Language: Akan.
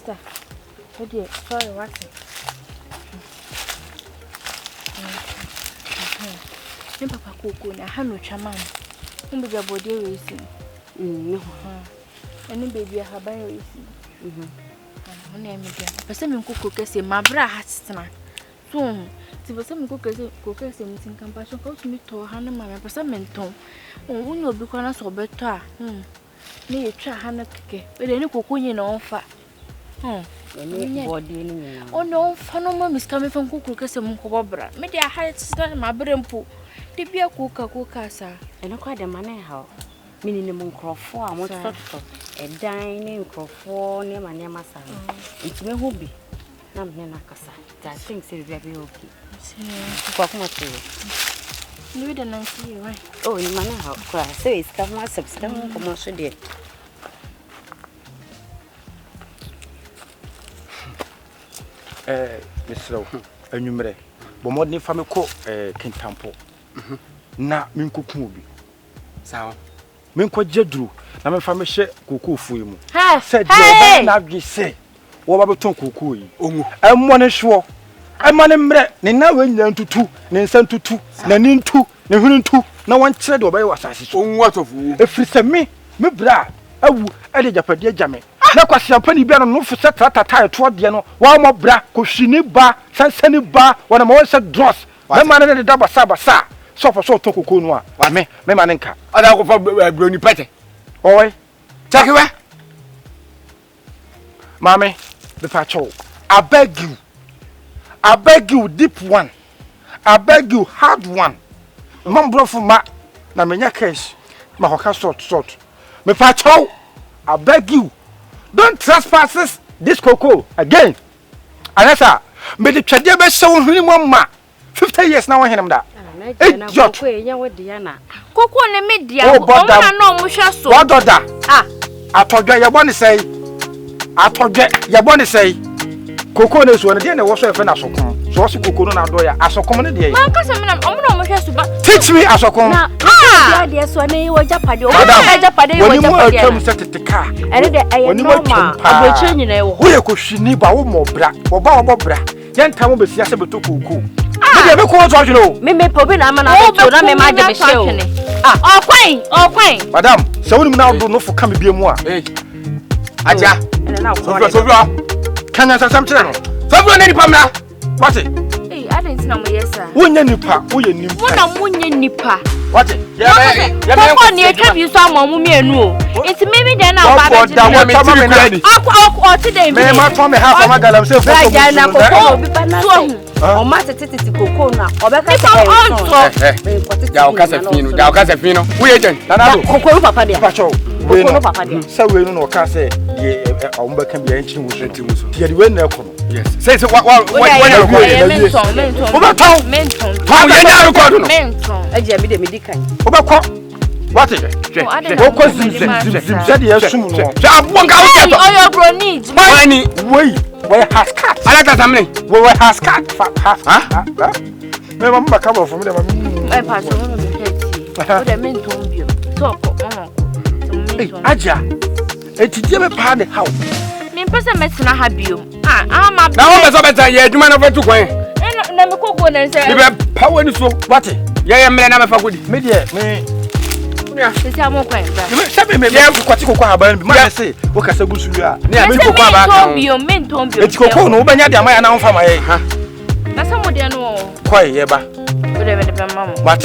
sister. Dear, sorry, what? Papa Coco, I have no chairman. Whom be the body racing. No, any baby I have by racing. Her name again. But some cook say my bra has snack. Soon, to some cookers in compassion, coach me to Hannah, my representative. Oh, when you'll be corner so better. Near try Hannah cake, but any cocoa in on fat. Oh, no, Fanoma is coming from cookers and Mokobra. Maybe I had to stand my brain pool. The beer cooker, sir. And I quite a money how. Minimum crop for, I want to a dining crop for near my name. It's my hobby. I'm Nanakasa. I think it's very okay. What much you didn't see you, right? Oh, in my house, so it's come my substance commercial dear. Miss Rowe, a number. But more than family cook, Kintampo. Na minkuku bi sawa minko jedru na me fa me hye kuku fu mu ha said na bi se wo ba beton kuku yi omu emmo ne hwo emma ne mre ne na we nyina ntutu ne nsa ntutu na ni ntu ne hunu ntu na won kire de obaye wasase so onwu atofu efri se me bra awu ade japade agame na kwase ampani bia no fu se tata eto de no wa mo bra ko hwini ba sansani ba wona mo se dross na ma ne de basa so for so to kokonu a wa me ma ne nka ada ko fa broni pete oy check we mame the patrol I beg you deep one I beg you hard one mom bro for ma na menya cash ma hoka sort me patrol I beg you don't trespass this cocoa again anasa me the twede be show huni ma 50 years now him da Coco ne media o na no mo hwe so what order atodwa ye boni sei Coco ne so ne de na wo so e fe na sokon so so Coco no na do ya asokon ne de man kasa me na mo mo hwe so ba teach me asokon na dia de so ne wo japade o japade wo japade woni mo setetika ene de eye normal aboche nyina e wo ye ko hwini ba wo mo bra wo ba wo bra ye ntam be sia se beto Coco me be ko so no me pobi na ama na to na me ma je be she o kwan madam se woni mu na do no fo ka me biemu a aja so kanya sasam kire no so na nipa mra what I didn't know yes sir wonya nipa wona munya nipa what ya ko ni etwa so amamu mienu o enti maybe then na ba ba o ti dey me ma to me half of my galam say for na ko bi pa na o ma tete Coco na obeka se ya o kasa fino we agent nanaaddo Coco papa dia Coco papa dia say we no o ka say ye o mbeka bia enchi mu so ye de we na ekono yes say what menton ya nya record no menton agia me de medikan obekọ what is o ko zim say de asum no abo nga o to oyo bro need money we has cat ala ta samne we has cat ha me mama ka bo for me de me pa so no me o de menton bio so ko agia etidie me pa de how me pese mesina ha bio ma na wo beso beta ye adwuma na fetu kwan na me Coco na se be pa wani so what ye mele na me fa godi me de me se se amon kwan ba se me kwati Coco haban bi ma se wo kasa busu a na me Coco aba ka menton bio eti Coco no wo banya de amaya na wo fa ma ye ha na se mo de no kwai ye ba wo de me de mama what